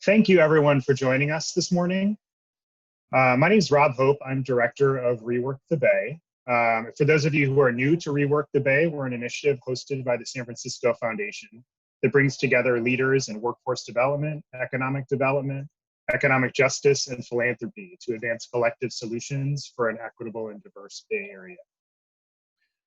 Thank you everyone for joining us this morning. My name is Rob Hope. I'm director of ReWork the Bay. For those of you who are new to ReWork the Bay, we're an initiative hosted by the San Francisco Foundation that brings together leaders in workforce development, economic justice, and philanthropy to advance collective solutions for an equitable and diverse Bay Area.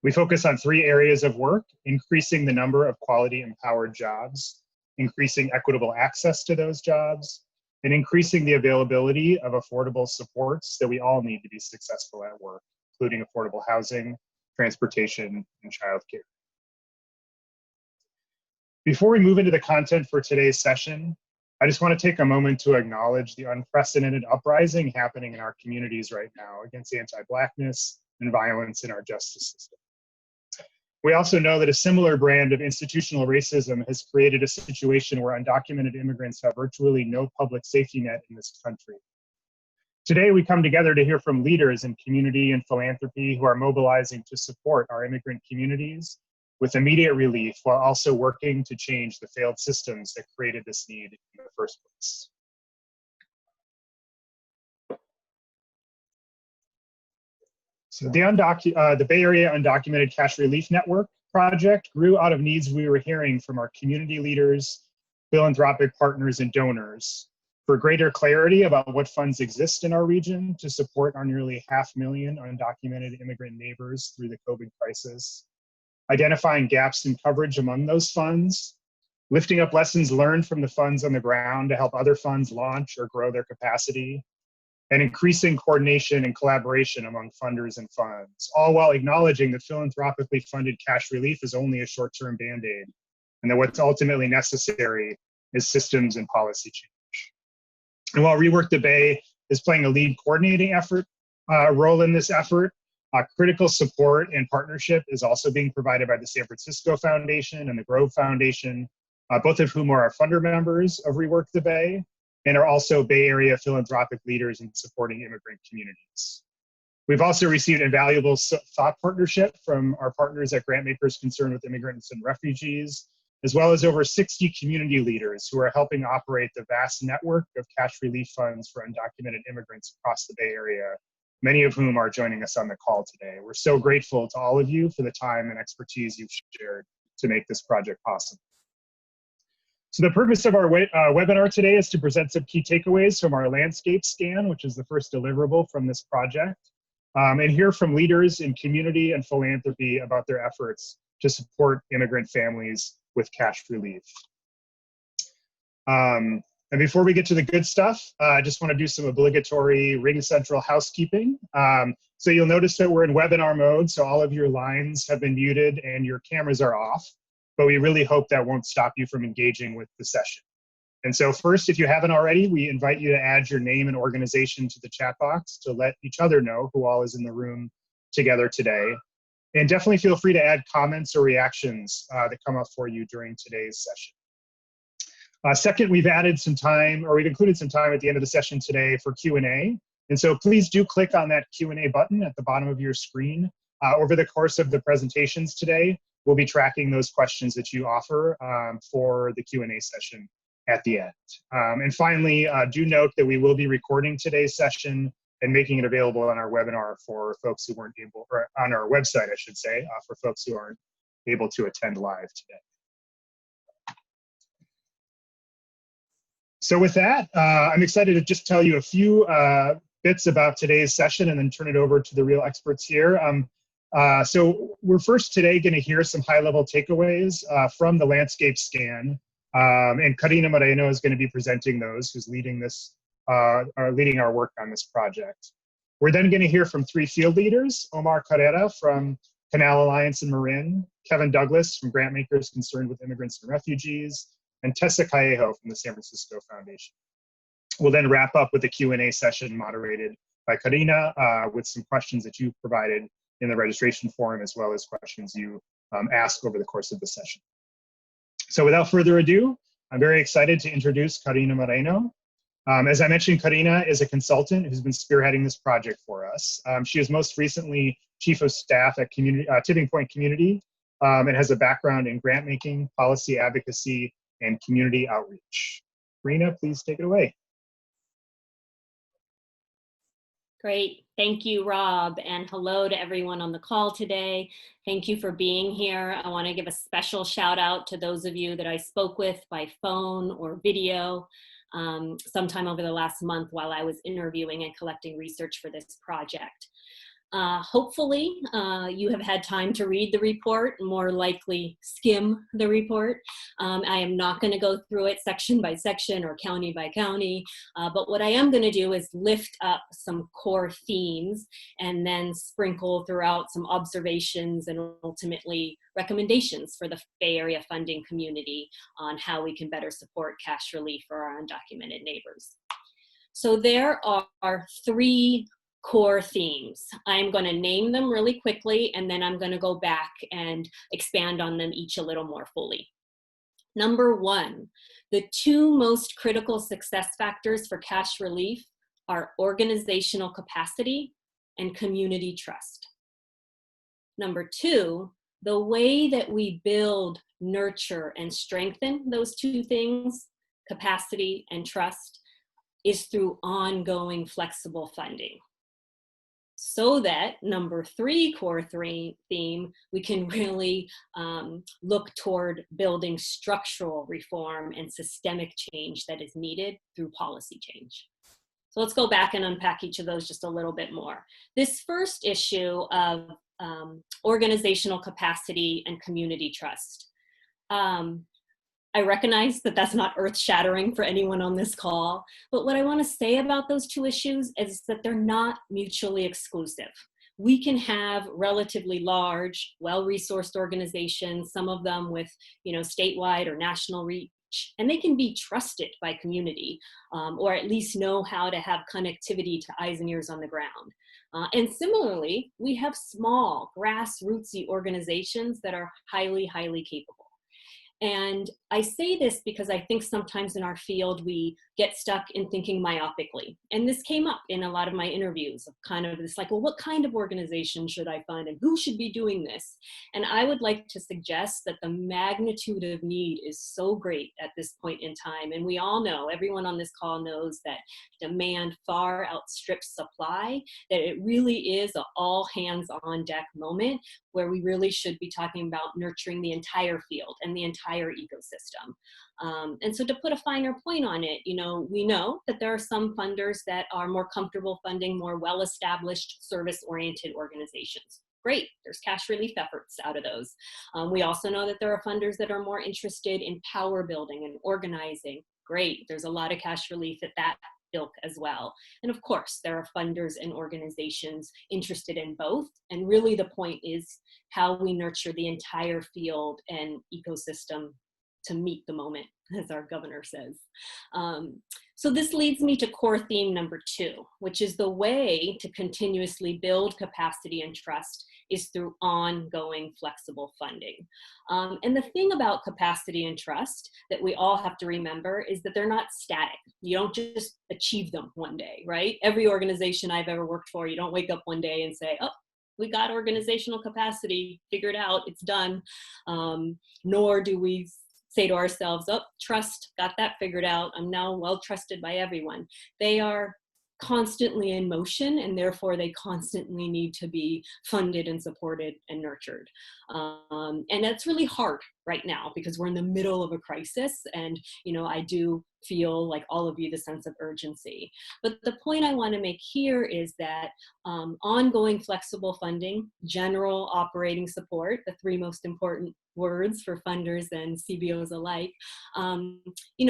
We focus on 3 areas of work: increasing the number of quality empowered jobs, increasing equitable access to those jobs, and increasing the availability of affordable supports that we all need to be successful at work, including affordable housing, transportation, and childcare. Before we move into the content for today's session, I just want to take a moment to acknowledge the unprecedented uprising happening in our communities right now against anti-Blackness and violence in our justice system. We also know that a similar brand of institutional racism has created a situation where undocumented immigrants have virtually no public safety net in this country. Today, we come together to hear from leaders in community and philanthropy who are mobilizing to support our immigrant communities with immediate relief while also working to change the failed systems that created this need in the first place. So the Bay Area Undocumented Cash Relief Network project grew out of needs we were hearing from our community leaders, philanthropic partners, and donors for greater clarity about what funds exist in our region to support our nearly 500,000 undocumented immigrant neighbors through the COVID crisis, identifying gaps in coverage among those funds, lifting up lessons learned from the funds on the ground to help other funds launch or grow their capacity, and increasing coordination and collaboration among funders and funds, all while acknowledging that philanthropically funded cash relief is only a short-term Band-Aid, and that what's ultimately necessary is systems and policy change. And while ReWork the Bay is playing a lead coordinating role in this effort, critical support and partnership is also being provided by the San Francisco Foundation and the Grove Foundation, both of whom are our funder members of ReWork the Bay, and are also Bay Area philanthropic leaders in supporting immigrant communities. We've also received invaluable thought partnership from our partners at Grantmakers Concerned with Immigrants and Refugees, as well as over 60 community leaders who are helping operate the vast network of cash relief funds for undocumented immigrants across the Bay Area, many of whom are joining us on the call today. We're so grateful to all of you for the time and expertise you've shared to make this project possible. So the purpose of our webinar today is to present some key takeaways from our landscape scan, which is the first deliverable from this project, and hear from leaders in community and philanthropy about their efforts to support immigrant families with cash relief. And before we get to the good stuff, I just want to do some obligatory Ring Central housekeeping. So you'll notice that we're in webinar mode, so all of your lines have been muted and your cameras are off. But we really hope that won't stop you from engaging with the session. And so first, if you haven't already, we invite you to add your name and organization to the chat box to let each other know who all is in the room together today. And definitely feel free to add comments or reactions that come up for you during today's session. Second, we've added some time, or we've included some time at the end of the session today for Q&A. And so please do click on that Q&A button at the bottom of your screen. Over the course of the presentations today, we'll be tracking those questions that you offer for the Q&A session at the end. And finally, do note that we will be recording today's session and making it available on our webinar for folks who weren't able, or on our website, I should say, for folks who aren't able to attend live today. So with that, I'm excited to just tell you a few bits about today's session and then turn it over to the real experts here. So we're first today going to hear some high-level takeaways from the landscape scan, and Karina Moreno is going to be presenting those, who's leading this, leading our work on this project. We're then going to hear from 3 field leaders: Omar Carrera from Canal Alliance in Marin, Kevin Douglas from Grantmakers Concerned with Immigrants and Refugees, and Tessa from the San Francisco Foundation. We'll then wrap up with a Q&A session moderated by Karina with some questions that you provided in the registration form, as well as questions you ask over the course of the session. So without further ado, I'm very excited to introduce Karina Moreno. As I mentioned, Karina is a consultant who's been spearheading this project for us. She is most recently Chief of Staff at Tipping Point Community and has a background in grant making, policy advocacy, and community outreach. Rena, please take it away. Great. Thank you, Rob. And hello to everyone on the call today. Thank you for being here. I want to give a special shout out to those of you that I spoke with by phone or video sometime over the last month while I was interviewing and collecting research for this project. Hopefully, you have had time to read the report, more likely skim the report. I am not going to go through it section by section or county by county, but what I am going to do is lift up some core themes and then sprinkle throughout some observations and ultimately recommendations for the Bay Area funding community on how we can better support cash relief for our undocumented neighbors. So there are three core themes. I'm going to name them really quickly, and then I'm going to go back and expand on them each a little more fully. Number one, the two most critical success factors for cash relief are organizational capacity and community trust. Number two, the way that we build, nurture, and strengthen those two things, capacity and trust, is through ongoing flexible funding. So that number three core theme, we can really look toward building structural reform and systemic change that is needed through policy change. So let's go back and unpack each of those just a little bit more. This first issue of organizational capacity and community trust. I recognize that that's not earth-shattering for anyone on this call, but what I want to say about those two issues is that they're not mutually exclusive. We can have relatively large, well-resourced organizations, some of them with, statewide or national reach, and they can be trusted by community, or at least know how to have connectivity to eyes and ears on the ground. And similarly, we have small, grassrootsy organizations that are highly, highly capable. And I say this because I think sometimes in our field we get stuck in thinking myopically. And this came up in a lot of my interviews of kind of this like, well, what kind of organization should I fund and who should be doing this? And I would like to suggest that the magnitude of need is so great at this point in time. And we all know, everyone on this call knows that demand far outstrips supply, that it really is an all hands on deck moment where we really should be talking about nurturing the entire field and the entire ecosystem. And so to put a finer point on it, we know that there are some funders that are more comfortable funding more well-established service-oriented organizations. Great, there's cash relief efforts out of those. We also know that there are funders that are more interested in power building and organizing. Great, there's a lot of cash relief at that ilk as well. And of course, there are funders and organizations interested in both. And really the point is how we nurture the entire field and ecosystem to meet the moment, as our governor says. So this leads me to core theme number two, which is the way to continuously build capacity and trust is through ongoing flexible funding. And the thing about capacity and trust that we all have to remember is that they're not static. You don't just achieve them one day, right? Every organization I've ever worked for, you don't wake up one day and say, oh, we got organizational capacity figured out, it's done. Nor do we say to ourselves, oh, trust, got that figured out, I'm now well trusted by everyone. They are constantly in motion, and therefore they constantly need to be funded and supported and nurtured. And that's really hard right now because we're in the middle of a crisis, and I do feel like all of you the sense of urgency. But the point I want to make here is that ongoing flexible funding, general operating support, the three most important words for funders and CBOs alike,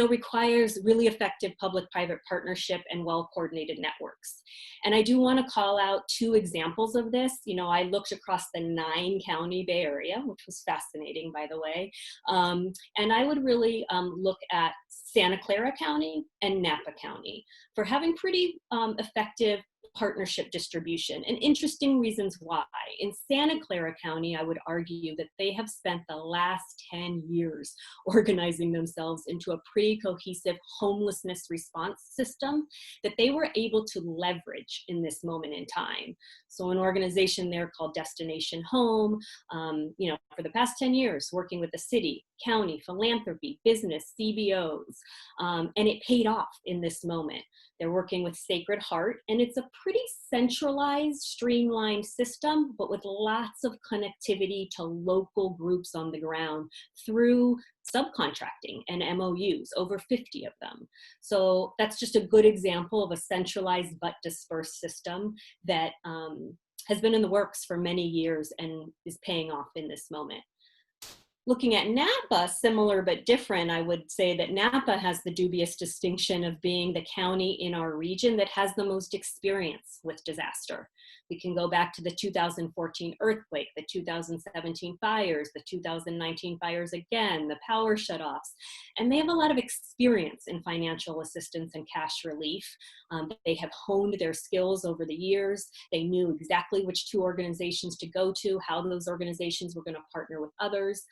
requires really effective public-private partnership and well-coordinated networks. And I do want to call out two examples of this. I looked across the 9-county Bay Area, which was fascinating, by the way. And I would really look at Santa Clara County and Napa County for having pretty effective partnership distribution, and interesting reasons why. In Santa Clara County, I would argue that they have spent the last 10 years organizing themselves into a pretty cohesive homelessness response system that they were able to leverage in this moment in time. So an organization there called Destination Home, for the past 10 years, working with the city, county, philanthropy, business, CBOs, and it paid off in this moment. They're working with Sacred Heart, and it's a pretty centralized, streamlined system, but with lots of connectivity to local groups on the ground through subcontracting and MOUs, over 50 of them. So that's just a good example of a centralized but dispersed system that has been in the works for many years and is paying off in this moment. Looking at Napa, similar but different, I would say that Napa has the dubious distinction of being the county in our region that has the most experience with disaster. We can go back to the 2014 earthquake, the 2017 fires, the 2019 fires again, the power shutoffs, and they have a lot of experience in financial assistance and cash relief. They have honed their skills over the years. They knew exactly which two organizations to go to, how those organizations were going to partner with others.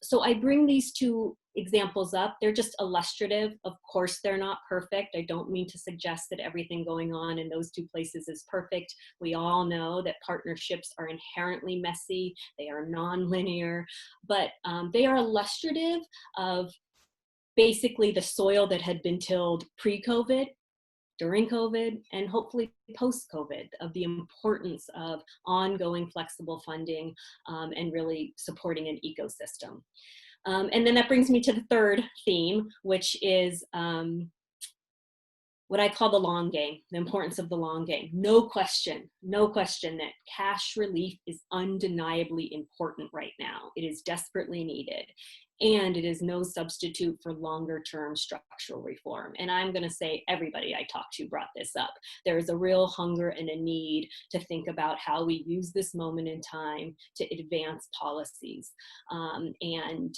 So I bring these two examples up. They're just illustrative. Of course, they're not perfect. I don't mean to suggest that everything going on in those two places is perfect. We all know that partnerships are inherently messy. They are nonlinear, but they are illustrative of basically the soil that had been tilled pre-COVID, during COVID, and hopefully post-COVID, of the importance of ongoing flexible funding and really supporting an ecosystem. And then that brings me to the third theme, which is what I call the long game, the importance of the long game. No question that cash relief is undeniably important right now. It is desperately needed. And it is no substitute for longer term structural reform. And I'm going to say everybody I talked to brought this up. There is a real hunger and a need to think about how we use this moment in time to advance policies. And,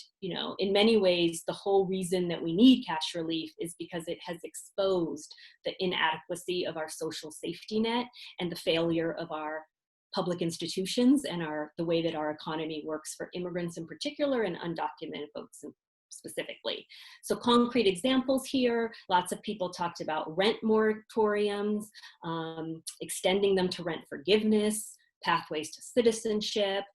in many ways, the whole reason that we need cash relief is because it has exposed the inadequacy of our social safety net and the failure of our public institutions and the way that our economy works for immigrants in particular and undocumented folks specifically. So concrete examples here, lots of people talked about rent moratoriums, extending them to rent forgiveness, pathways to citizenship,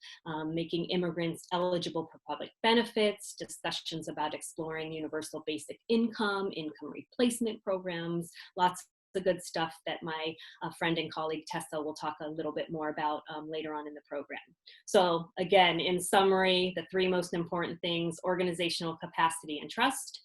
making immigrants eligible for public benefits, discussions about exploring universal basic income replacement programs, lots the good stuff that my friend and colleague Tessa will talk a little bit more about later on in the program. So again, in summary, the three most important things: organizational capacity and trust,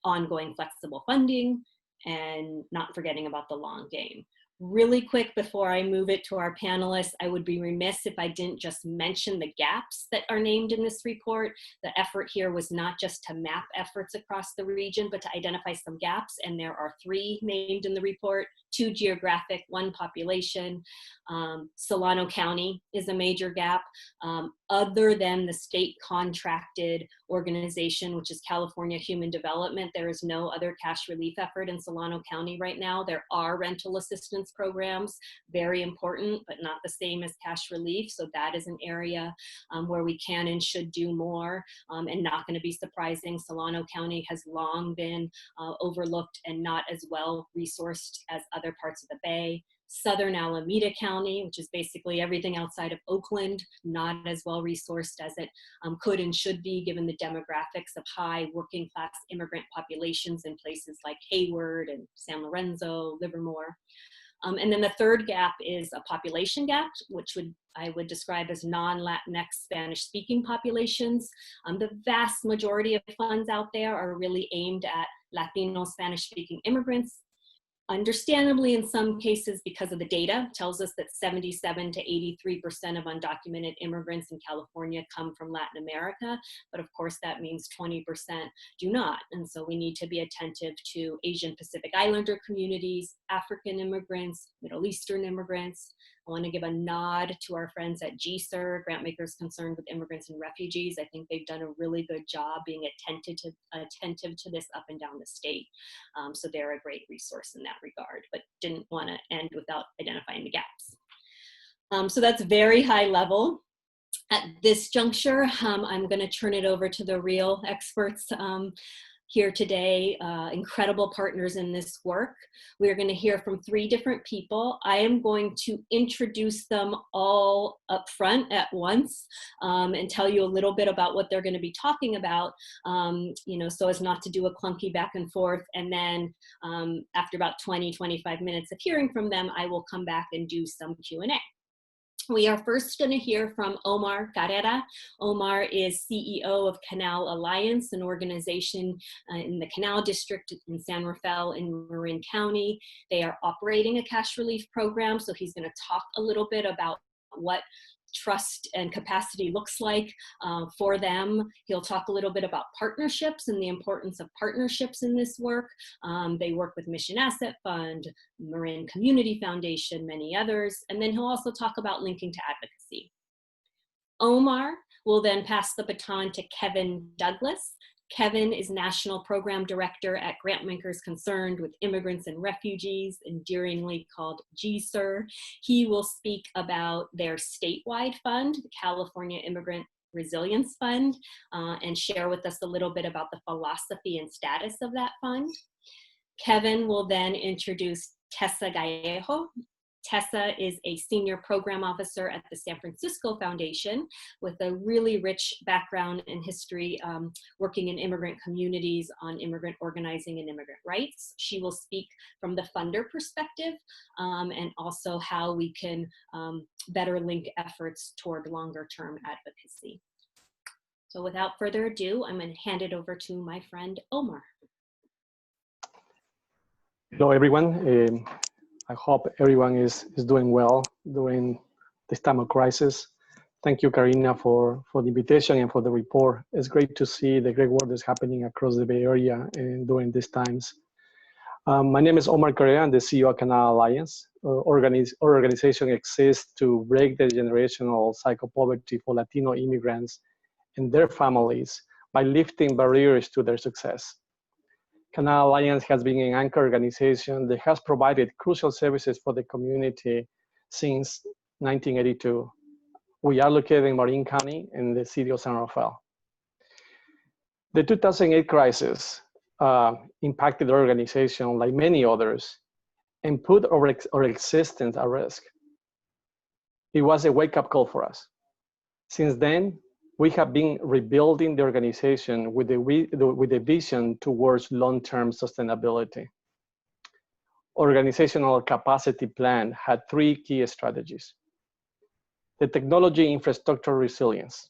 ongoing flexible funding, and not forgetting about the long game. Really quick before I move it to our panelists, I would be remiss if I didn't just mention the gaps that are named in this report. The effort here was not just to map efforts across the region, but to identify some gaps, and there are three named in the report: 2 geographic, 1 population. Solano County is a major gap. Other than the state contracted organization, which is California Human Development, there is no other cash relief effort in Solano County right now. There are rental assistance programs, very important, but not the same as cash relief. So that is an area where we can and should do more, and not going to be surprising. Solano County has long been overlooked and not as well resourced as other parts of the Bay. Southern Alameda County, which is basically everything outside of Oakland, not as well resourced as it could and should be, given the demographics of high working class immigrant populations in places like Hayward and San Lorenzo, Livermore. And then the third gap is a population gap, which I would describe as non-Latinx Spanish-speaking populations. The vast majority of funds out there are really aimed at Latino Spanish-speaking immigrants. Understandably, in some cases, because of the data, tells us that 77 to 83% of undocumented immigrants in California come from Latin America, but of course that means 20% do not. And so we need to be attentive to Asian Pacific Islander communities, African immigrants, Middle Eastern immigrants, I want to give a nod to our friends at GSER, Grantmakers Concerned with Immigrants and Refugees. I think they've done a really good job being attentive to this up and down the state. So they're a great resource in that regard, but didn't want to end without identifying the gaps. So that's very high level. At this juncture, I'm going to turn it over to the real experts here today, incredible partners in this work. We're going to hear from 3 different people. I am going to introduce them all up front at once and tell you a little bit about what they're going to be talking about, you know, so as not to do a clunky back and forth. And then after about 20-25 minutes of hearing from them, I will come back and do some Q&A. We are first going to hear from Omar Carrera. Omar is CEO of Canal Alliance, an organization in the Canal District in San Rafael in Marin County. They are operating a cash relief program, so he's going to talk a little bit about what trust and capacity looks like for them. He'll talk a little bit about partnerships and the importance of partnerships in this work. They work with Mission Asset Fund, Marin Community Foundation, many others. And then he'll also talk about linking to advocacy. Omar will then pass the baton to Kevin Douglas. Kevin is National Program Director at Grantmakers Concerned with Immigrants and Refugees, endearingly called GSER. He will speak about their statewide fund, the California Immigrant Resilience Fund, and share with us a little bit about the philosophy and status of that fund. Kevin will then introduce Tessa Gallejo. Tessa is a senior program officer at the San Francisco Foundation with a really rich background and history working in immigrant communities on immigrant organizing and immigrant rights. She will speak from the funder perspective and also how we can better link efforts toward longer term advocacy. So without further ado, I'm going to hand it over to my friend Omar. Hello, everyone. I hope everyone is doing well during this time of crisis. Thank you, Karina, for the invitation and for the report. It's great to see the great work that's happening across the Bay Area and during these times. My name is Omar Correa. I'm the CEO of Canal Alliance. Our organization exists to break the generational cycle poverty for Latino immigrants and their families by lifting barriers to their success. Canal Alliance has been an anchor organization that has provided crucial services for the community since 1982. We are located in Marin County in the city of San Rafael. The 2008 crisis impacted the organization like many others and put our existence at risk. It was a wake-up call for us. Since then, we have been rebuilding the organization with a vision towards long-term sustainability. Organizational capacity plan had 3 key strategies. The technology infrastructure resilience.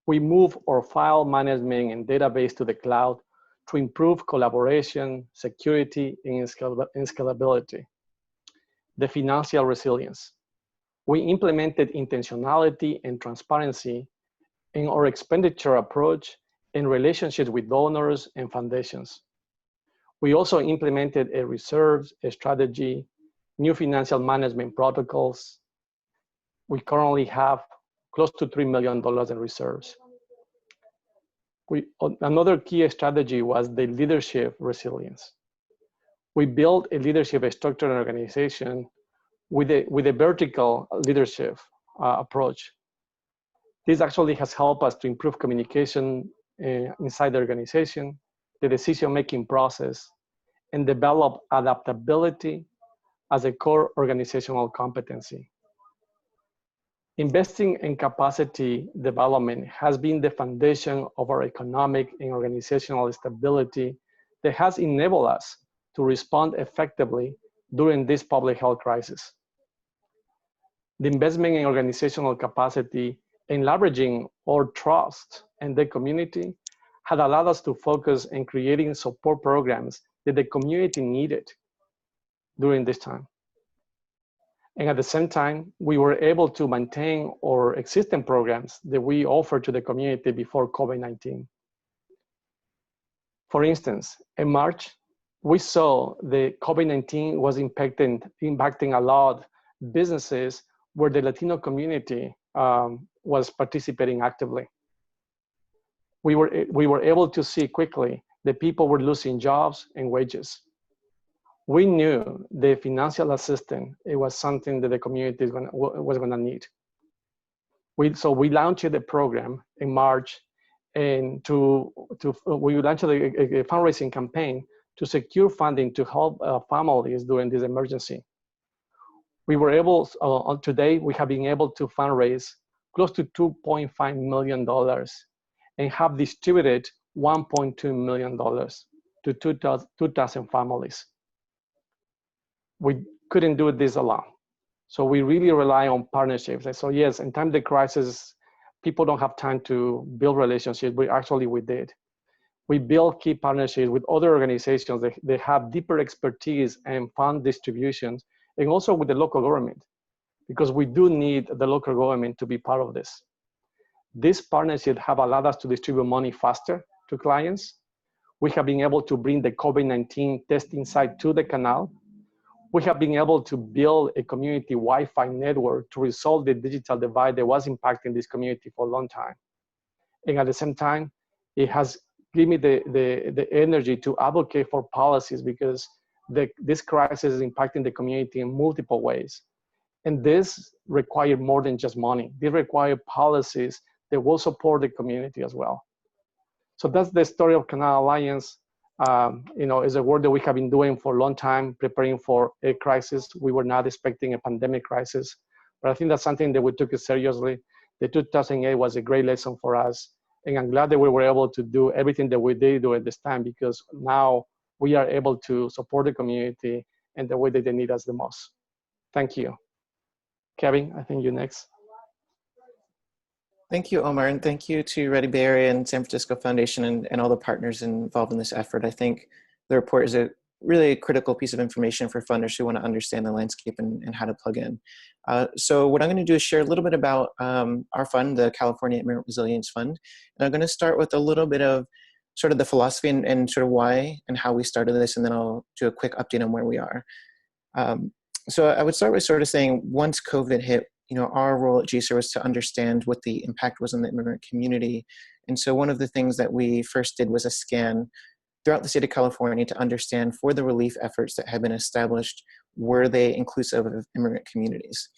We move our file management and database to the cloud to improve collaboration, security, and scalability. The financial resilience. We implemented intentionality and transparency in our expenditure approach in relationships with donors and foundations. We also implemented a reserves strategy, new financial management protocols. We currently have close to $3 million in reserves. Another key strategy was the leadership resilience. We built a leadership structure and organization with a vertical leadership approach. This actually has helped us to improve communication inside the organization, the decision-making process, and develop adaptability as a core organizational competency. Investing in capacity development has been the foundation of our economic and organizational stability that has enabled us to respond effectively during this public health crisis. The investment in organizational capacity and leveraging our trust in the community had allowed us to focus on creating support programs that the community needed during this time. And at the same time, we were able to maintain our existing programs that we offered to the community before COVID-19. For instance, in March, we saw the COVID-19 was impacting a lot businesses where the Latino community was participating actively. We were able to see quickly that people were losing jobs and wages. We knew the financial assistance, it was something that the community was gonna need. So we launched the program in March, and we launched a fundraising campaign to secure funding to help families during this emergency. We were able, today, we have been able to fundraise close to $2.5 million and have distributed $1.2 million to 2,000 families. We couldn't do this alone. So we really rely on partnerships. And so yes, in time of the crisis, people don't have time to build relationships, but we did. We built key partnerships with other organizations that have deeper expertise and fund distributions, and also with the local government, because we do need the local government to be part of this. These partnerships have allowed us to distribute money faster to clients. We have been able to bring the COVID-19 testing site to the canal. We have been able to build a community Wi-Fi network to resolve the digital divide that was impacting this community for a long time. And at the same time, it has given me the energy to advocate for policies, because this crisis is impacting the community in multiple ways. And this requires more than just money. They require policies that will support the community as well. So that's the story of Canal Alliance. Is a work that we have been doing for a long time, preparing for a crisis. We were not expecting a pandemic crisis, but I think that's something that we took it seriously. The 2008 was a great lesson for us. And I'm glad that we were able to do everything that we did during this time, because now we are able to support the community in the way that they need us the most. Thank you. Kevin, I think you're next. Thank you, Omar, and thank you to Ready Bay Area and San Francisco Foundation and all the partners involved in this effort. I think the report is a really critical piece of information for funders who want to understand the landscape and how to plug in. So what I'm going to do is share a little bit about our fund, the California Immigrant Resilience Fund. And I'm going to start with a little bit of sort of the philosophy and sort of why and how we started this, and then I'll do a quick update on where we are. So I would start with sort of saying, once COVID hit, our role at GSER was to understand what the impact was on the immigrant community. And so one of the things that we first did was a scan throughout the state of California to understand, for the relief efforts that had been established, were they inclusive of immigrant communities?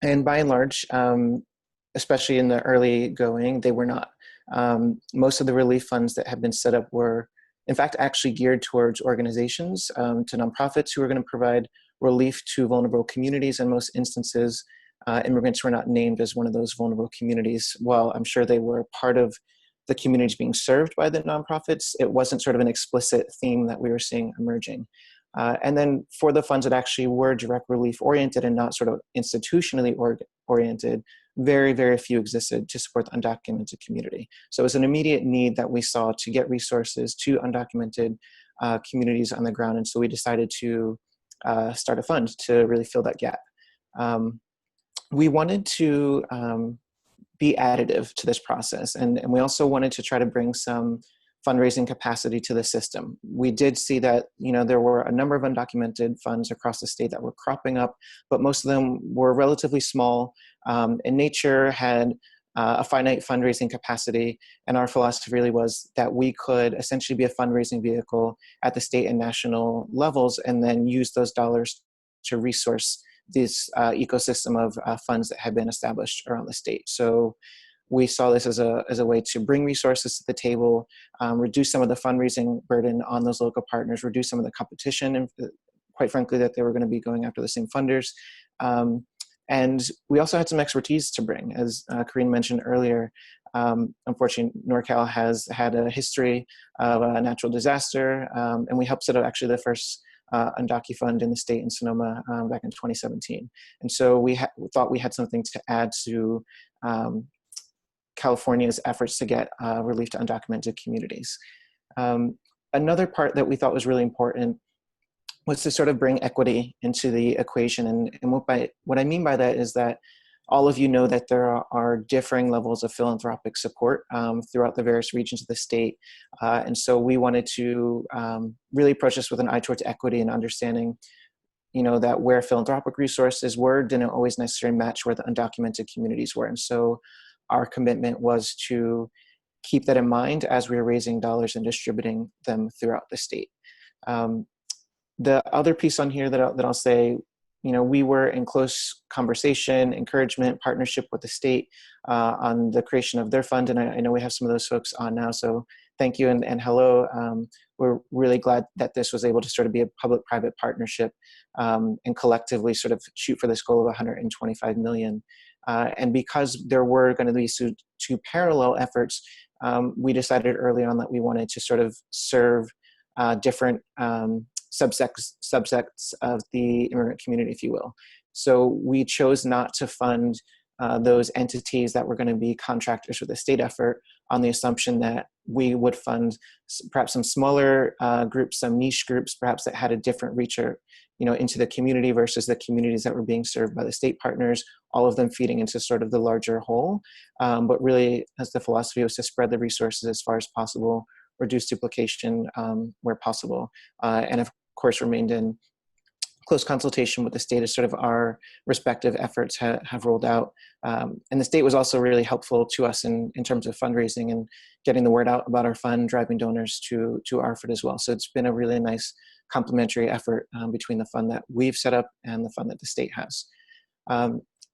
And by and large, especially in the early going, they were not. Most of the relief funds that have been set up were, in fact, actually geared towards organizations, to nonprofits who are going to provide relief to vulnerable communities. In most instances, immigrants were not named as one of those vulnerable communities. While I'm sure they were part of the communities being served by the nonprofits, it wasn't sort of an explicit theme that we were seeing emerging. And then for the funds that actually were direct relief oriented and not sort of institutionally oriented, very, very few existed to support the undocumented community. So it was an immediate need that we saw to get resources to undocumented communities on the ground. And so we decided to start a fund to really fill that gap. We wanted to be additive to this process. And we also wanted to try to bring some fundraising capacity to the system. We did see that, there were a number of undocumented funds across the state that were cropping up, but most of them were relatively small in nature, had a finite fundraising capacity. And our philosophy really was that we could essentially be a fundraising vehicle at the state and national levels, and then use those dollars to resource this ecosystem of funds that had been established around the state. So we saw this as a way to bring resources to the table, reduce some of the fundraising burden on those local partners, reduce some of the competition, and quite frankly, that they were going to be going after the same funders. And we also had some expertise to bring. As Karine mentioned earlier, unfortunately, NorCal has had a history of a natural disaster, and we helped set up actually the first Undocu Fund in the state in Sonoma back in 2017. And so we thought we had something to add to California's efforts to get relief to undocumented communities. Another part that we thought was really important was to sort of bring equity into the equation. And what I mean by that is that all of you know that there are differing levels of philanthropic support throughout the various regions of the state. And so we wanted to really approach this with an eye towards equity and understanding, that where philanthropic resources were didn't always necessarily match where the undocumented communities were. And so our commitment was to keep that in mind as we were raising dollars and distributing them throughout the state. The other piece on here that I'll say, we were in close conversation, encouragement, partnership with the state on the creation of their fund. And I know we have some of those folks on now. So thank you and hello. We're really glad that this was able to sort of be a public-private partnership and collectively sort of shoot for this goal of 125 million. And because there were going to be two parallel efforts, we decided early on that we wanted to sort of serve different subsects of the immigrant community, if you will. So we chose not to fund those entities that were going to be contractors for the state effort on the assumption that we would fund perhaps some smaller groups, some niche groups, perhaps that had a different reach or, into the community versus the communities that were being served by the state partners, all of them feeding into sort of the larger whole. But really, as the philosophy was to spread the resources as far as possible, reduce duplication where possible, and of course remained in close consultation with the state as sort of our respective efforts have rolled out. And the state was also really helpful to us in terms of fundraising and getting the word out about our fund, driving donors to our effort as well. So it's been a really nice complementary effort between the fund that we've set up and the fund that the state has.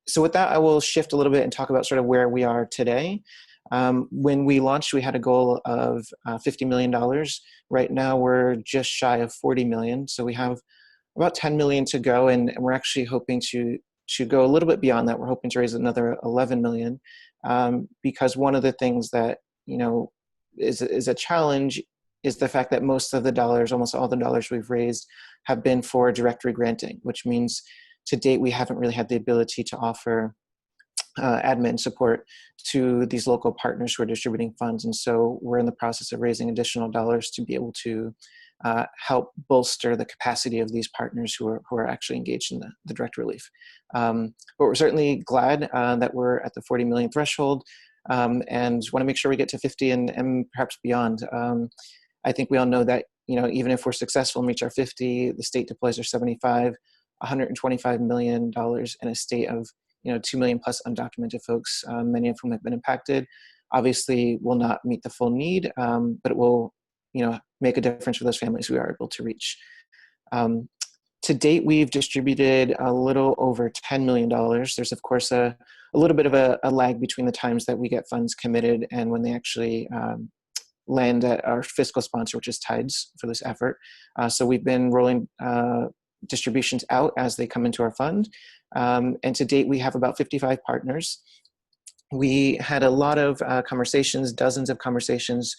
So with that, I will shift a little bit and talk about sort of where we are today. When we launched, we had a goal of $50 million. Right now, we're just shy of 40 million. So we have about 10 million to go, and we're actually hoping to go a little bit beyond that. We're hoping to raise another 11 million, because one of the things that is a challenge is the fact that most of the dollars, almost all the dollars we've raised, have been for direct regranting, which means to date we haven't really had the ability to offer admin support to these local partners who are distributing funds. And so we're in the process of raising additional dollars to be able to help bolster the capacity of these partners who are actually engaged in the direct relief. But we're certainly glad that we're at the 40 million threshold, and want to make sure we get to 50 and perhaps beyond. I think we all know that even if we're successful and reach our 50, the state deploys our 75, $125 million in a state of 2 million plus undocumented folks, many of whom have been impacted, obviously will not meet the full need, but it will make a difference for those families we are able to reach. To date, we've distributed a little over $10 million. There's of course a little bit of a lag between the times that we get funds committed and when they actually land at our fiscal sponsor, which is Tides, for this effort. So we've been rolling distributions out as they come into our fund. And to date, we have about 55 partners. We had a lot of conversations, dozens of conversations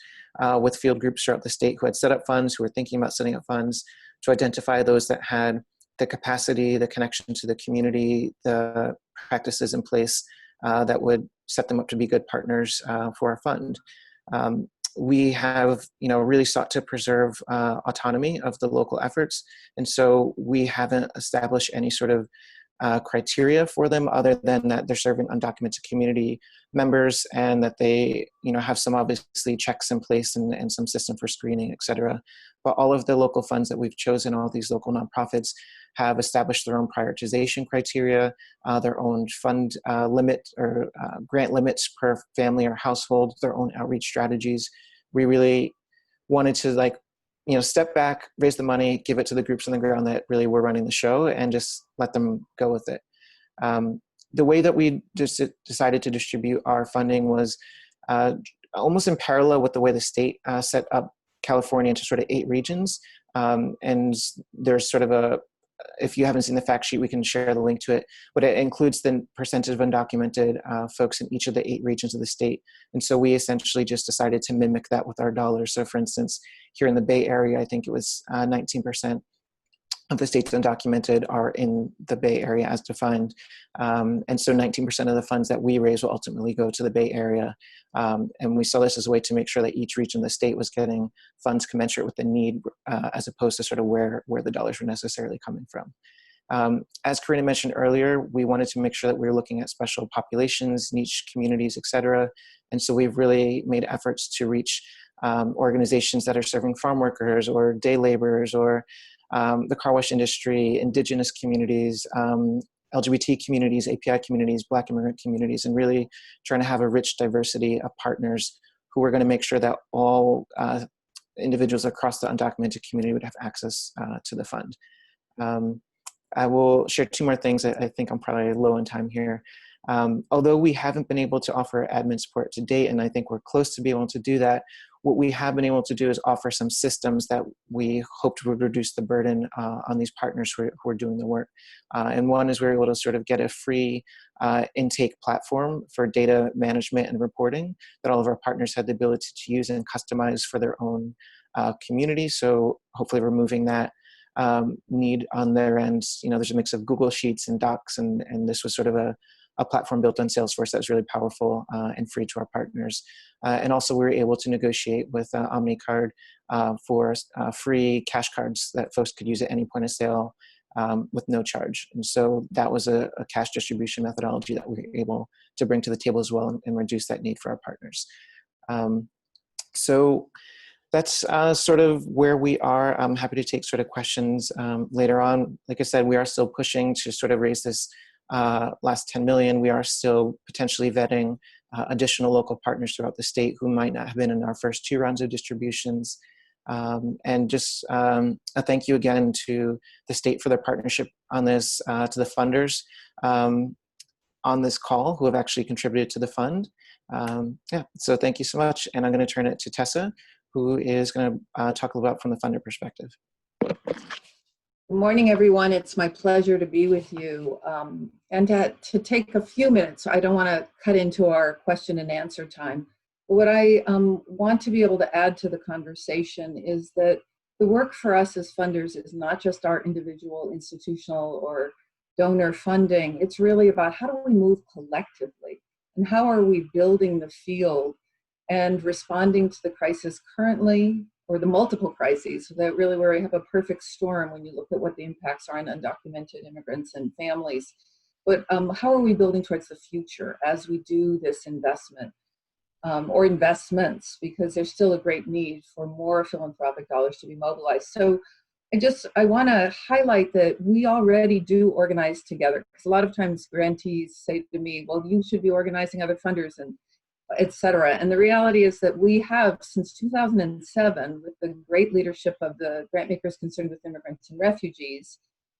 with field groups throughout the state who had set up funds, who were thinking about setting up funds, to identify those that had the capacity, the connection to the community, the practices in place that would set them up to be good partners for our fund. We have, really sought to preserve autonomy of the local efforts. And so we haven't established any sort of criteria for them other than that they're serving undocumented community members and that they, have some obviously checks in place and some system for screening, et cetera. But all of the local funds that we've chosen, all these local nonprofits, have established their own prioritization criteria, their own fund limit or grant limits per family or household, their own outreach strategies. We really wanted to step back, raise the money, give it to the groups on the ground that really were running the show and just let them go with it. The way that we just decided to distribute our funding was almost in parallel with the way the state set up California into sort of 8 regions. And there's sort of if you haven't seen the fact sheet, we can share the link to it, but it includes the percentage of undocumented folks in each of the 8 regions of the state. And so we essentially just decided to mimic that with our dollars. So for instance, here in the Bay Area, I think it was 19% of the states undocumented are in the Bay Area as defined. And so 19% of the funds that we raise will ultimately go to the Bay Area. And we saw this as a way to make sure that each region of the state was getting funds commensurate with the need, as opposed to sort of where the dollars were necessarily coming from. As Karina mentioned earlier, we wanted to make sure that we were looking at special populations, niche communities, et cetera. And so we've really made efforts to reach organizations that are serving farm workers or day laborers or the car wash industry, indigenous communities, LGBT communities, API communities, Black immigrant communities, and really trying to have a rich diversity of partners who are going to make sure that all individuals across the undocumented community would have access to the fund. I will share two more things. I think I'm probably low on time here. Although we haven't been able to offer admin support to date, and I think we're close to be able to do that, what we have been able to do is offer some systems that we hoped would reduce the burden on these partners who are doing the work. And one is we're able to sort of get a free intake platform for data management and reporting that all of our partners had the ability to use and customize for their own community. So hopefully removing that need on their end. You know, there's a mix of Google Sheets and Docs, and this was sort of a platform built on Salesforce that was really powerful and free to our partners. And also we were able to negotiate with OmniCard for free cash cards that folks could use at any point of sale with no charge. And so that was a cash distribution methodology that we were able to bring to the table as well and reduce that need for our partners. So that's sort of where we are. I'm happy to take sort of questions later on. Like I said, we are still pushing to sort of raise this last 10 million. We are still potentially vetting additional local partners throughout the state who might not have been in our first 2 rounds of distributions. And just a thank you again to the state for their partnership on this, to the funders on this call who have actually contributed to the fund. Yeah, so thank you so much. And I'm going to turn it to Tessa, who is going to talk a little about from the funder perspective. Good morning, everyone. It's my pleasure to be with you and to take a few minutes. I don't want to cut into our question and answer time. But what I want to be able to add to the conversation is that the work for us as funders is not just our individual institutional or donor funding. It's really about how do we move collectively and how are we building the field and responding to the crisis currently, or the multiple crises that really where we have a perfect storm when you look at what the impacts are on undocumented immigrants and families. But how are we building towards the future as we do this investment or investments, because there's still a great need for more philanthropic dollars to be mobilized. So I want to highlight that we already do organize together, because a lot of times grantees say to me, well, you should be organizing other funders and et cetera. And the reality is that we have, since 2007, with the great leadership of the grant makers concerned with immigrants and refugees,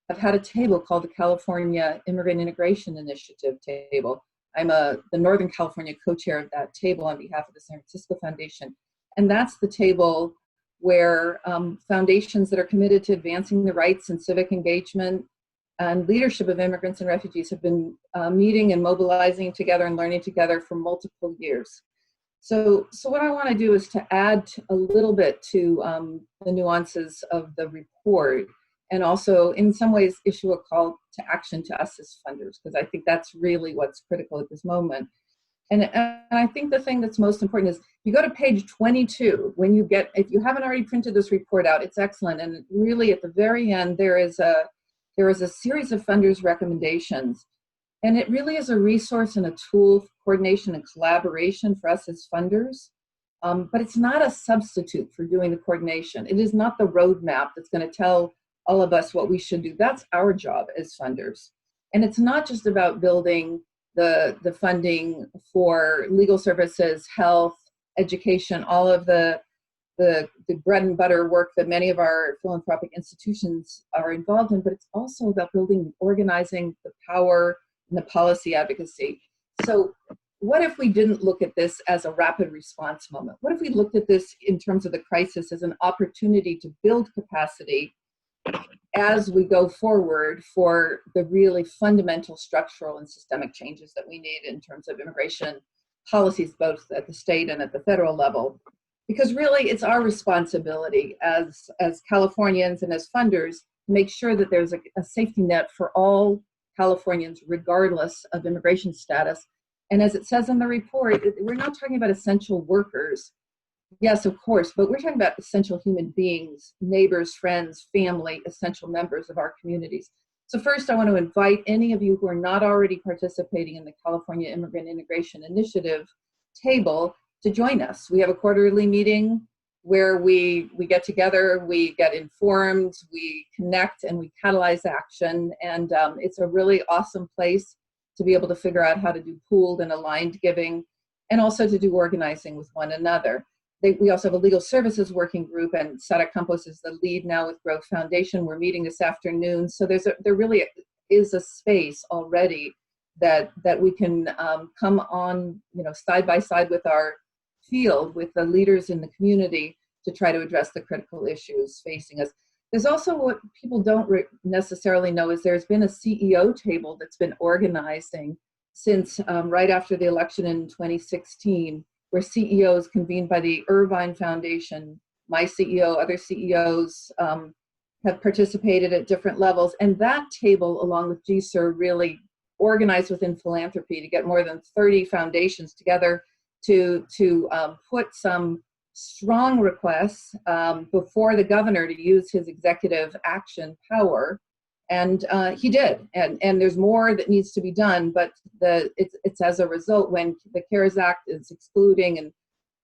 have had a table called the California Immigrant Integration Initiative table. I'm the Northern California co-chair of that table on behalf of the San Francisco Foundation. And that's the table where foundations that are committed to advancing the rights and civic engagement and leadership of immigrants and refugees have been meeting and mobilizing together and learning together for multiple years. So what I want to do is to add a little bit to the nuances of the report, and also in some ways issue a call to action to us as funders, because I think that's really what's critical at this moment. And I think the thing that's most important is you go to page 22, if you haven't already printed this report out, it's excellent. And really at the very end, there is a series of funders' recommendations. And it really is a resource and a tool for coordination and collaboration for us as funders. But it's not a substitute for doing the coordination. It is not the roadmap that's going to tell all of us what we should do. That's our job as funders. And it's not just about building the funding for legal services, health, education, all of the bread and butter work that many of our philanthropic institutions are involved in, but it's also about building, organizing the power and the policy advocacy. So what if we didn't look at this as a rapid response moment? What if we looked at this in terms of the crisis as an opportunity to build capacity as we go forward for the really fundamental structural and systemic changes that we need in terms of immigration policies, both at the state and at the federal level? Because really it's our responsibility as Californians and as funders to make sure that there's a safety net for all Californians, regardless of immigration status. And as it says in the report, we're not talking about essential workers. Yes, of course, but we're talking about essential human beings, neighbors, friends, family, essential members of our communities. So first, I want to invite any of you who are not already participating in the California Immigrant Integration Initiative table to join us. We have a quarterly meeting where we get together, we get informed, we connect, and we catalyze action. And it's a really awesome place to be able to figure out how to do pooled and aligned giving, and also to do organizing with one another. We also have a legal services working group, and Sara Campos is the lead now with Growth Foundation. We're meeting this afternoon. So there really is a space already that we can come on, side by side with our field, with the leaders in the community, to try to address the critical issues facing us. There's also what people don't necessarily know is there's been a CEO table that's been organizing since right after the election in 2016, where CEOs convened by the Irvine Foundation, my CEO, other CEOs have participated at different levels. And that table, along with GSER, really organized within philanthropy to get more than 30 foundations together to put some strong requests before the governor to use his executive action power. And he did, and there's more that needs to be done, but it's as a result when the CARES Act is excluding and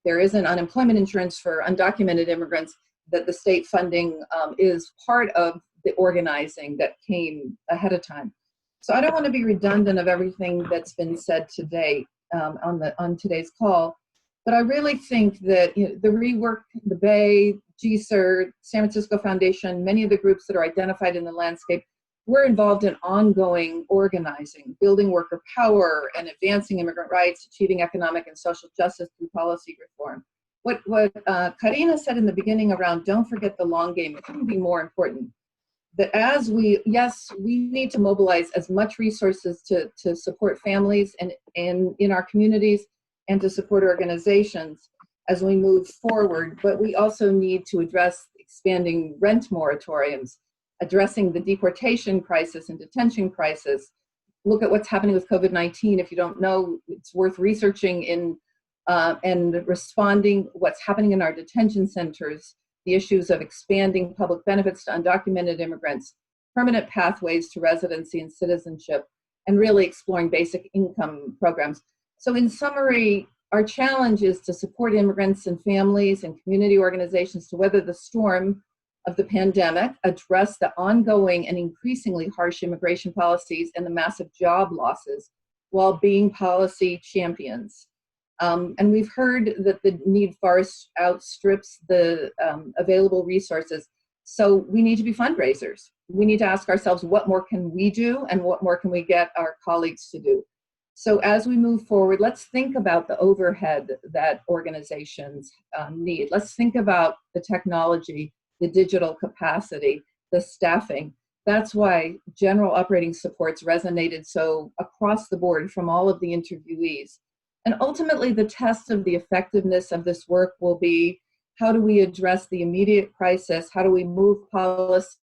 there isn't unemployment insurance for undocumented immigrants, that the state funding is part of the organizing that came ahead of time. So I don't want to be redundant of everything that's been said today on today's call, but I really think that the ReWork the Bay, GSER, San Francisco Foundation, many of the groups that are identified in the landscape, we're involved in ongoing organizing, building worker power, and advancing immigrant rights, achieving economic and social justice through policy reform. What Karina said in the beginning around don't forget the long game, it couldn't be more important. That as we need to mobilize as much resources to support families and in our communities and to support organizations as we move forward, but we also need to address expanding rent moratoriums, addressing the deportation crisis and detention crisis. Look at what's happening with COVID-19. If you don't know, it's worth researching and responding what's happening in our detention centers, the issues of expanding public benefits to undocumented immigrants, permanent pathways to residency and citizenship, and really exploring basic income programs. So in summary, our challenge is to support immigrants and families and community organizations to weather the storm of the pandemic, address the ongoing and increasingly harsh immigration policies and the massive job losses while being policy champions. And we've heard that the need far outstrips the available resources. So we need to be fundraisers. We need to ask ourselves, what more can we do and what more can we get our colleagues to do? So as we move forward, let's think about the overhead that organizations need. Let's think about the technology, the digital capacity, the staffing. That's why general operating supports resonated so across the board from all of the interviewees. And ultimately, the test of the effectiveness of this work will be, how do we address the immediate crisis? How do we move policy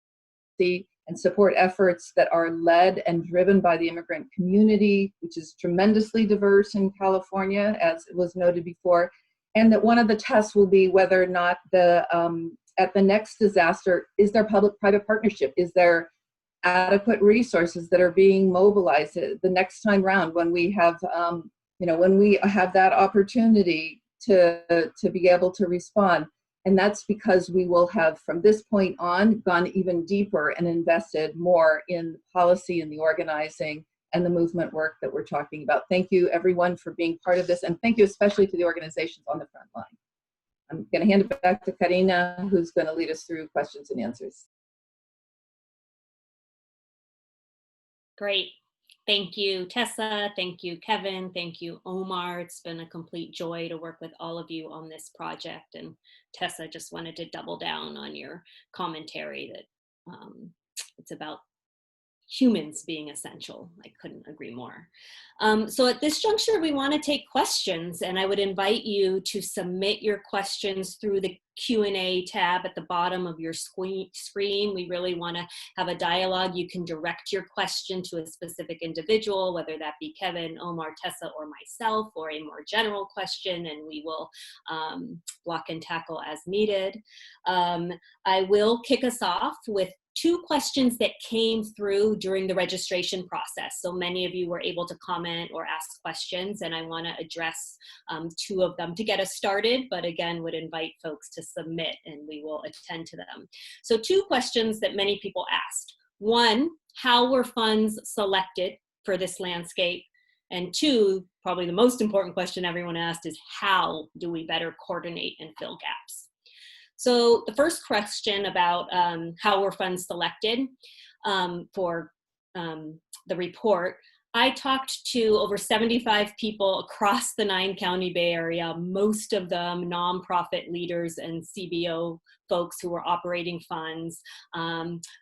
and support efforts that are led and driven by the immigrant community, which is tremendously diverse in California, as was noted before, and that one of the tests will be whether or not at the next disaster, is there public-private partnership? Is there adequate resources that are being mobilized the next time round when we have, when we have that opportunity to be able to respond? And that's because we will have, from this point on, gone even deeper and invested more in policy and the organizing and the movement work that we're talking about. Thank you, everyone, for being part of this. And thank you especially to the organizations on the front line. I'm going to hand it back to Karina, who's going to lead us through questions and answers. Great. Thank you, Tessa. Thank you, Kevin. Thank you, Omar. It's been a complete joy to work with all of you on this project. And Tessa, just wanted to double down on your commentary that it's about humans being essential. I couldn't agree more. So at this juncture, we want to take questions, and I would invite you to submit your questions through the Q&A tab at the bottom of your screen. We really want to have a dialogue. You can direct your question to a specific individual, whether that be Kevin, Omar, Tessa, or myself, or a more general question, and we will block and tackle as needed. I will kick us off with two questions that came through during the registration process. So many of you were able to comment or ask questions, and I want to address two of them to get us started, but again, would invite folks to submit and we will attend to them. So two questions that many people asked. One, how were funds selected for this landscape? And two, probably the most important question everyone asked is how do we better coordinate and fill gaps? So the first question about how were funds selected for the report, I talked to over 75 people across the 9-county Bay Area, most of them nonprofit leaders and CBO folks who were operating funds.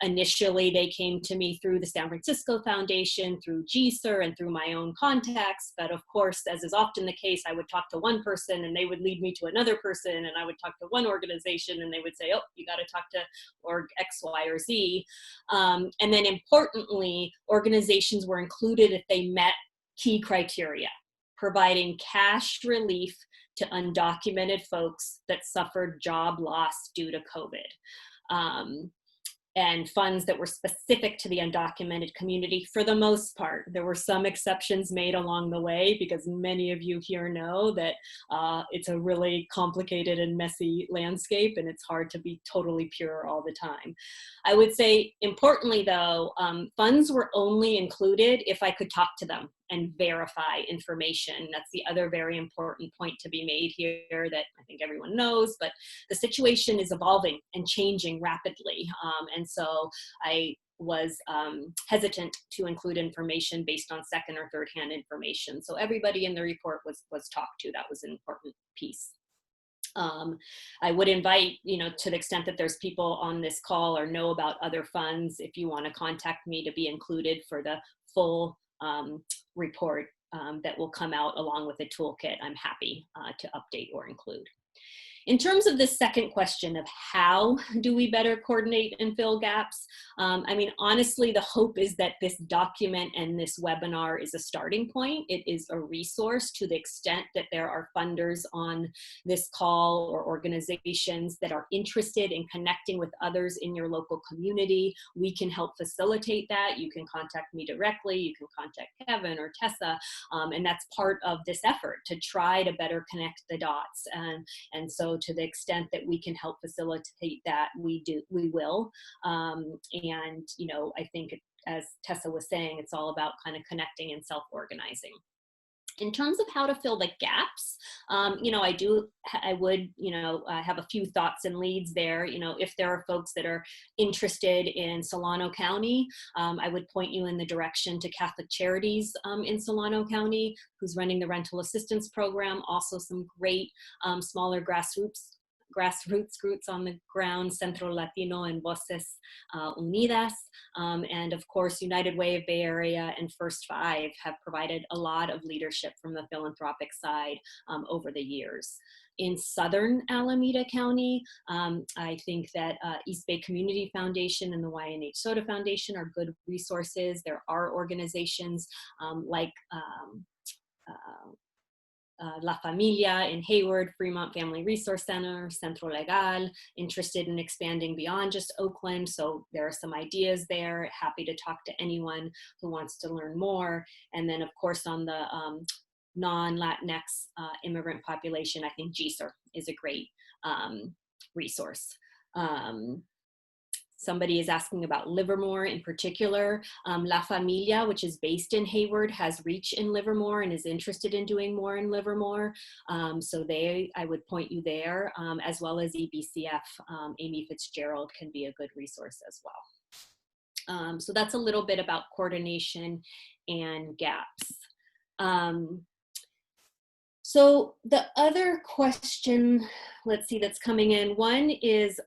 Initially, they came to me through the San Francisco Foundation, through GSER, and through my own contacts. But of course, as is often the case, I would talk to one person and they would lead me to another person, and I would talk to one organization and they would say, oh, you got to talk to org X, Y, or Z. And then importantly, organizations were included if they met key criteria, providing cash relief to undocumented folks that suffered job loss due to COVID. And funds that were specific to the undocumented community for the most part. There were some exceptions made along the way because many of you here know that it's a really complicated and messy landscape and it's hard to be totally pure all the time. I would say importantly though, funds were only included if I could talk to them and verify information. That's the other very important point to be made here that I think everyone knows, but the situation is evolving and changing rapidly. And so I was hesitant to include information based on second or third hand information. So everybody in the report was talked to. That was an important piece. I would invite, to the extent that there's people on this call or know about other funds, if you want to contact me to be included for the full report that will come out along with a toolkit, I'm happy to update or include. In terms of the second question of how do we better coordinate and fill gaps, I mean, honestly, the hope is that this document and this webinar is a starting point. It is a resource to the extent that there are funders on this call or organizations that are interested in connecting with others in your local community. We can help facilitate that. You can contact me directly. You can contact Kevin or Tessa. And that's part of this effort to try to better connect the dots. And so to the extent that we can help facilitate that, we will. And, I think as Tessa was saying, it's all about kind of connecting and self-organizing. In terms of how to fill the gaps, I would have a few thoughts and leads there. If there are folks that are interested in Solano County, I would point you in the direction to Catholic Charities in Solano County, who's running the rental assistance program. Also some great smaller grassroots groups on the ground, Centro Latino and Voces Unidas, and of course United Way of Bay Area and First Five have provided a lot of leadership from the philanthropic side over the years. In Southern Alameda County, I think that East Bay Community Foundation and the YNH Soda Foundation are good resources. There are organizations like La Familia in Hayward, Fremont Family Resource Center, Centro Legal, interested in expanding beyond just Oakland. So there are some ideas there. Happy to talk to anyone who wants to learn more. And then of course on the non-Latinx immigrant population, I think GSER is a great resource. Somebody is asking about Livermore in particular. La Familia, which is based in Hayward, has reach in Livermore and is interested in doing more in Livermore. So I would point you there, as well as EBCF. Amy Fitzgerald can be a good resource as well. So that's a little bit about coordination and gaps. So the other question, let's see, that's coming in. One is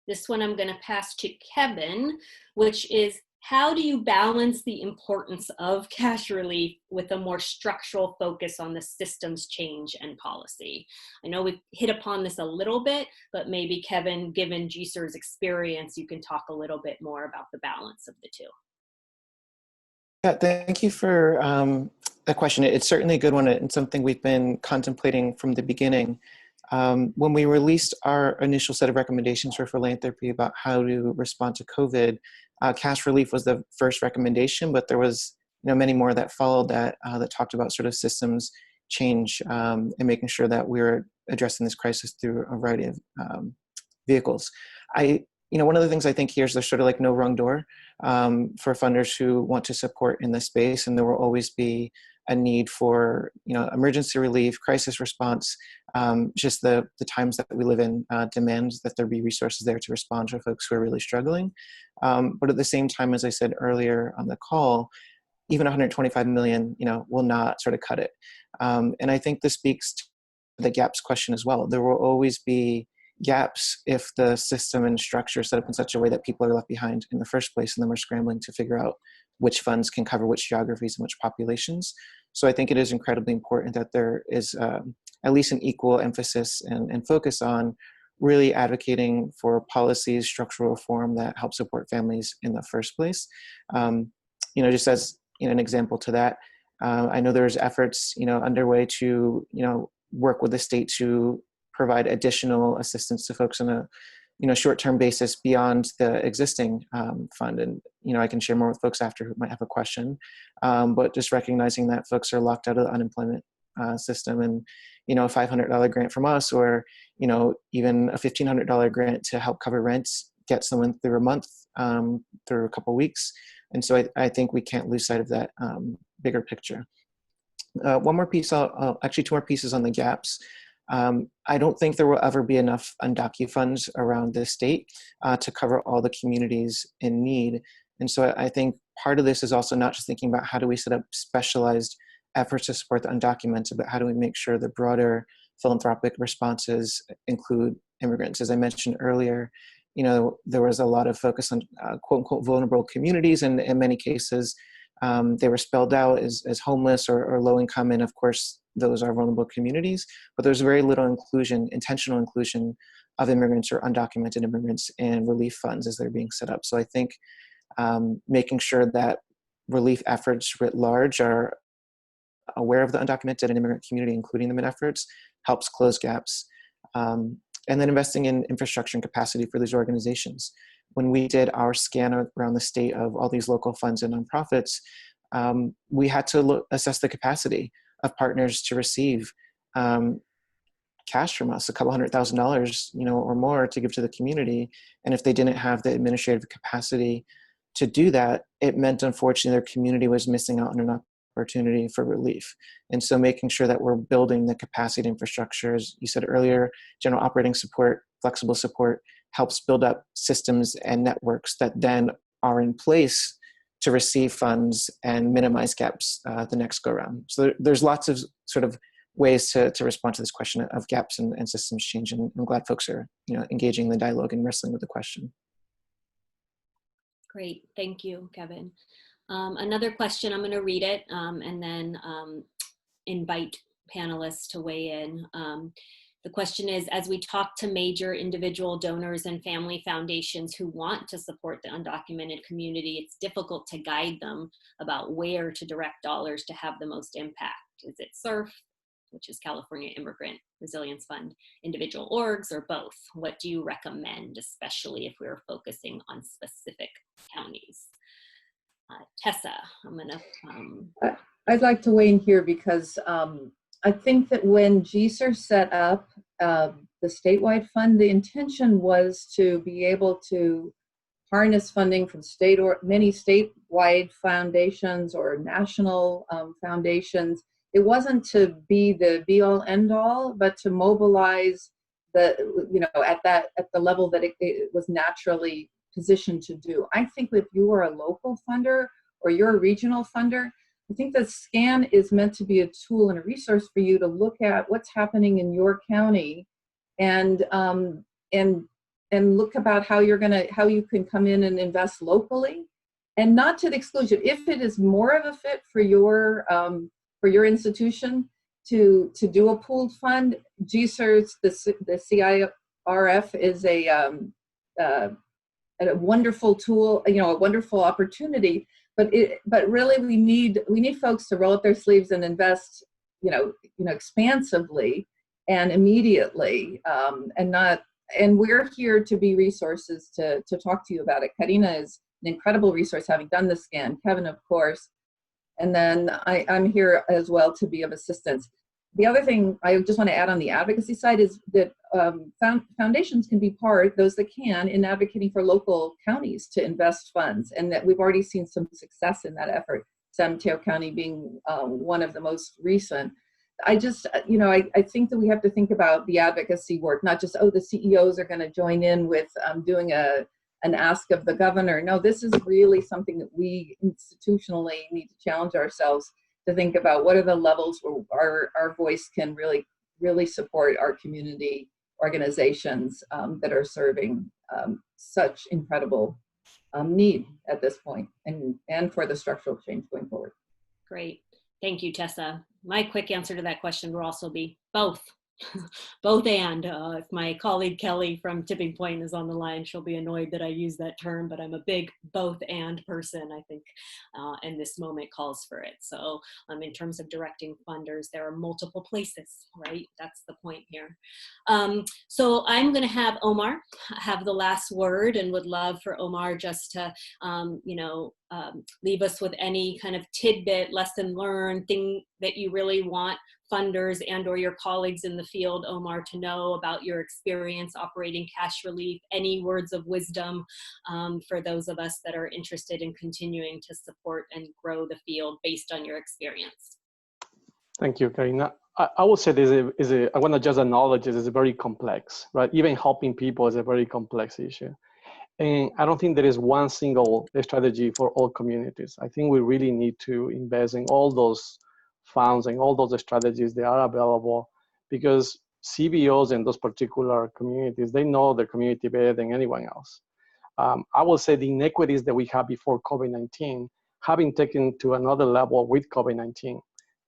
this one I'm going to pass to Kevin, which is how do you balance the importance of cash relief with a more structural focus on the systems change and policy? I know we've hit upon this a little bit, but maybe Kevin, given GSER's experience, you can talk a little bit more about the balance of the two. Yeah, thank you for that question. It's certainly a good one and something we've been contemplating from the beginning. When we released our initial set of recommendations for philanthropy about how to respond to COVID, cash relief was the first recommendation, but there was many more that followed that that talked about sort of systems change and making sure that we're addressing this crisis through a variety of vehicles. One of the things I think here is there's sort of like no wrong door for funders who want to support in this space, and there will always be a need for emergency relief, crisis response. Just the times that we live in demands that there be resources there to respond to folks who are really struggling. But at the same time, as I said earlier on the call, even 125 million, will not sort of cut it. And I think this speaks to the gaps question as well. There will always be gaps if the system and structure is set up in such a way that people are left behind in the first place, and then we're scrambling to figure out which funds can cover which geographies and which populations. So I think it is incredibly important that there is at least an equal emphasis and focus on really advocating for policies, structural reform that help support families in the first place. Just as an example to that, I know there's efforts underway to work with the state to provide additional assistance to folks on a short-term basis beyond the existing fund. And I can share more with folks after who might have a question. But just recognizing that folks are locked out of the unemployment system, and a $500 grant from us, or even a $1,500 grant to help cover rent, get someone through a month, through a couple weeks. And so I think we can't lose sight of that bigger picture. One more piece, actually two more pieces on the gaps. I don't think there will ever be enough undocumented funds around the state to cover all the communities in need. And so I think part of this is also not just thinking about how do we set up specialized efforts to support the undocumented, but how do we make sure the broader philanthropic responses include immigrants. As I mentioned earlier, there was a lot of focus on quote unquote vulnerable communities, and in many cases, they were spelled out as homeless or low income, and of course, those are vulnerable communities, but there's very little inclusion, intentional inclusion of immigrants or undocumented immigrants in relief funds as they're being set up. So I think making sure that relief efforts writ large are aware of the undocumented and immigrant community, including them in efforts, helps close gaps. And then investing in infrastructure and capacity for these organizations. When we did our scan around the state of all these local funds and nonprofits, we had to assess the capacity of partners to receive cash from us, $200,000, or more to give to the community. And if they didn't have the administrative capacity to do that, it meant, unfortunately, their community was missing out on an opportunity for relief. And so making sure that we're building the capacity infrastructure, as you said earlier, general operating support, flexible support, helps build up systems and networks that then are in place to receive funds and minimize gaps the next go around. So there's lots of sort of ways to respond to this question of gaps and systems change. And I'm glad folks are engaging in the dialogue and wrestling with the question. Great, thank you, Kevin. Another question, I'm going to read it and then invite panelists to weigh in. The question is, as we talk to major individual donors and family foundations who want to support the undocumented community, it's difficult to guide them about where to direct dollars to have the most impact. Is it SURF, which is California Immigrant Resilience Fund, individual orgs, or both? What do you recommend, especially if we're focusing on specific counties? Tessa, I'm gonna. I'd like to weigh in here because I think that when GSER set up the statewide fund, the intention was to be able to harness funding from many statewide foundations or national foundations. It wasn't to be the be-all, end-all, but to mobilize at the level that it was naturally positioned to do. I think if you are a local funder or you're a regional funder, I think the scan is meant to be a tool and a resource for you to look at what's happening in your county and look about how you can come in and invest locally, and not to the exclusion. If it is more of a fit for your institution to do a pooled fund, GSERS, the CIRF is a wonderful tool, a wonderful opportunity. But really, we need folks to roll up their sleeves and invest, expansively and immediately, and we're here to be resources to talk to you about it. Karina is an incredible resource, having done the scan. Kevin, of course. And then I'm here as well to be of assistance. The other thing I just want to add on the advocacy side is that foundations can be part, those that can, in advocating for local counties to invest funds, and that we've already seen some success in that effort, San Mateo County being one of the most recent. I just, I think that we have to think about the advocacy work, not just, oh, the CEOs are going to join in with doing an ask of the governor. No, this is really something that we institutionally need to challenge ourselves to think about. What are the levels where our voice can really support our community organizations that are serving such incredible need at this point, and for the structural change going forward. Great. Thank you, Tessa. My quick answer to that question will also be both. Both and. If my colleague Kelly from Tipping Point is on the line, she'll be annoyed that I use that term, but I'm a big both and person, I think, and this moment calls for it. So in terms of directing funders, there are multiple places, right? That's the point here. So I'm going to have Omar have the last word, and would love for Omar just to, leave us with any kind of tidbit, lesson learned, thing that you really want funders and or your colleagues in the field, Omar, to know about your experience operating cash relief, any words of wisdom for those of us that are interested in continuing to support and grow the field based on your experience. Thank you, Karina. I would say I want to just acknowledge it is very complex, right? Even helping people is a very complex issue. And I don't think there is one single strategy for all communities. I think we really need to invest in all those funds and all those strategies that are available, because CBOs in those particular communities, they know their community better than anyone else. I will say the inequities that we had before COVID-19 have been taken to another level with COVID-19.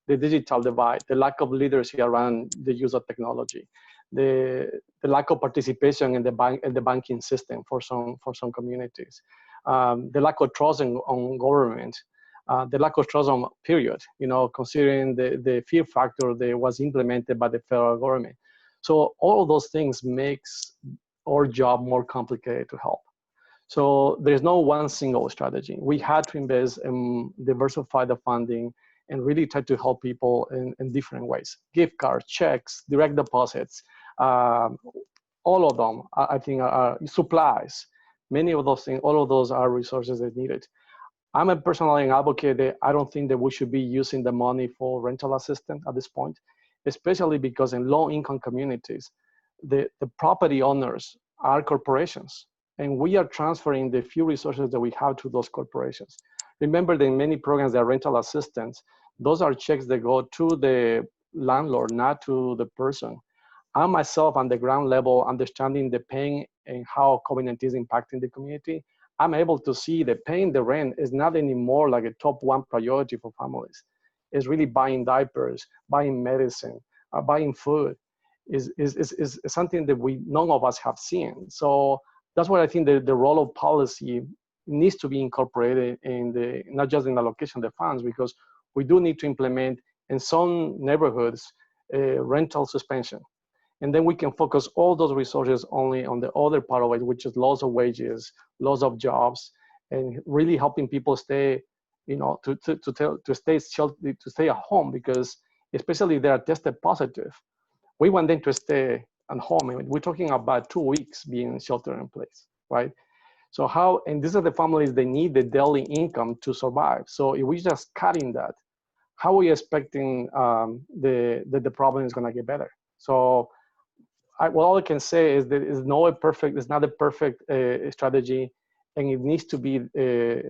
The digital divide, the lack of literacy around the use of technology, the lack of participation in the banking system for some communities, the lack of trust on government, the lack of trust on period, considering the fear factor that was implemented by the federal government. So all of those things makes our job more complicated to help. So there's no one single strategy. We had to invest and diversify the funding and really try to help people in different ways. Gift cards, checks, direct deposits, all of them, I think, are supplies. Many of those things, all of those are resources that needed. I'm a personally an advocate that I don't think that we should be using the money for rental assistance at this point, especially because in low-income communities, the property owners are corporations, and we are transferring the few resources that we have to those corporations. Remember that in many programs that are rental assistance, those are checks that go to the landlord, not to the person. I myself, on the ground level, understanding the pain and how COVID-19 is impacting the community, I'm able to see that paying the rent is not anymore like a top one priority for families. It's really buying diapers, buying medicine, buying food is something that none of us have seen. So that's why I think the role of policy needs to be incorporated in not just in the allocation of the funds, because we do need to implement in some neighborhoods rental suspension. And then we can focus all those resources only on the other part of it, which is loss of wages, loss of jobs, and really helping people stay, to stay at home, because especially if they are tested positive, we want them to stay at home. And we're talking about 2 weeks being shelter in place, right? So and these are the families that need the daily income to survive. So if we just cutting that, how are we expecting the problem is gonna get better? So all I can say is that it's not a perfect strategy, and it needs to be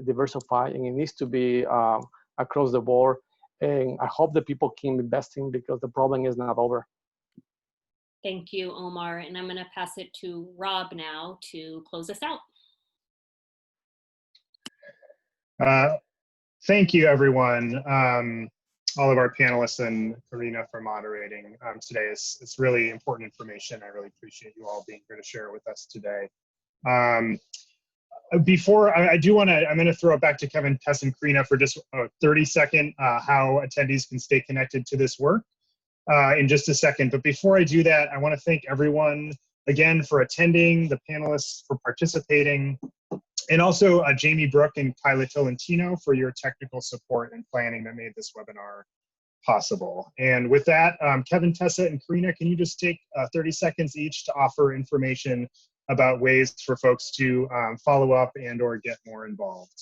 diversified, and it needs to be across the board. And I hope that people keep investing, because the problem is not over. Thank you, Omar. And I'm going to pass it to Rob now to close us out. Thank you, everyone. All of our panelists and Karina for moderating today. It's really important information. I really appreciate you all being here to share it with us today. Before I'm going to throw it back to Kevin, Tessa, and Karina for just a 30-second how attendees can stay connected to this work. in just a second. But before I do that, I want to thank everyone again for attending, the panelists for participating, and also Jamie Brook and Kyla Tolentino for your technical support and planning that made this webinar possible. And with that, Kevin, Tessa, and Karina, can you just take 30 seconds each to offer information about ways for folks to follow up and or get more involved?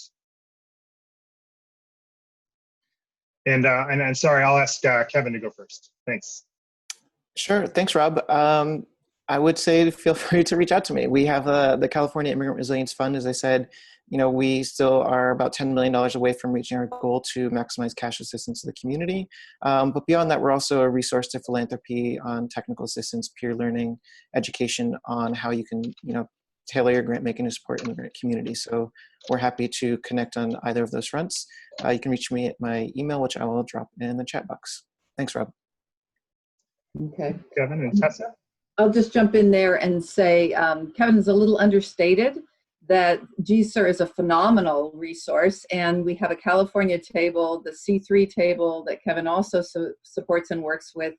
And I'm sorry, I'll ask Kevin to go first. Thanks. Sure. Thanks, Rob. I would say feel free to reach out to me. We have the California Immigrant Resilience Fund. As I said, we still are about $10 million away from reaching our goal to maximize cash assistance to the community. But beyond that, we're also a resource to philanthropy on technical assistance, peer learning, education on how you can, tailor your grant making to support immigrant communities. So we're happy to connect on either of those fronts. You can reach me at my email, which I will drop in the chat box. Thanks, Rob. Okay. Kevin and Tessa? I'll just jump in there and say, Kevin is a little understated, that GSER is a phenomenal resource, and we have a California table, the C3 table that Kevin also supports and works with,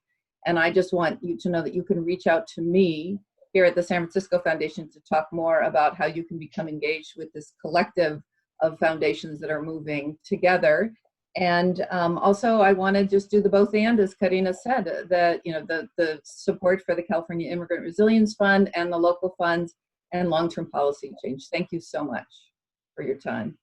and I just want you to know that you can reach out to me here at the San Francisco Foundation to talk more about how you can become engaged with this collective of foundations that are moving together. And also, I want to just do the both and, as Karina said, that the support for the California Immigrant Resilience Fund and the local funds and long-term policy change. Thank you so much for your time.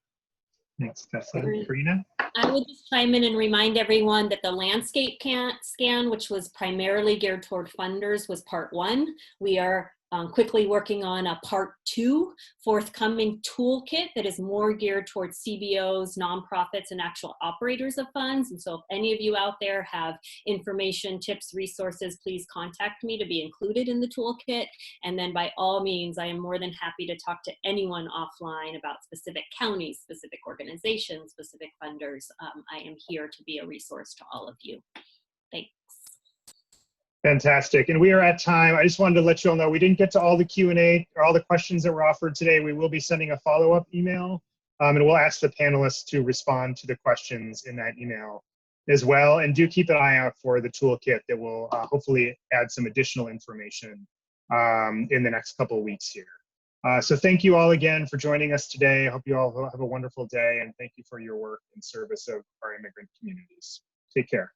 Thanks, Tessa. Karina? I would just chime in and remind everyone that the landscape scan, which was primarily geared toward funders, was part 1. We are quickly working on a part 2 forthcoming toolkit that is more geared towards CBOs, nonprofits, and actual operators of funds. And so if any of you out there have information, tips, resources, please contact me to be included in the toolkit. And then by all means, I am more than happy to talk to anyone offline about specific counties, specific organizations, specific funders. I am here to be a resource to all of you. Thanks. Fantastic. And we are at time. I just wanted to let you all know we didn't get to all the Q&A or all the questions that were offered today. We will be sending a follow-up email, and we'll ask the panelists to respond to the questions in that email as well. And do keep an eye out for the toolkit that will hopefully add some additional information in the next couple of weeks here. So thank you all again for joining us today. I hope you all have a wonderful day, and thank you for your work in service of our immigrant communities. Take care.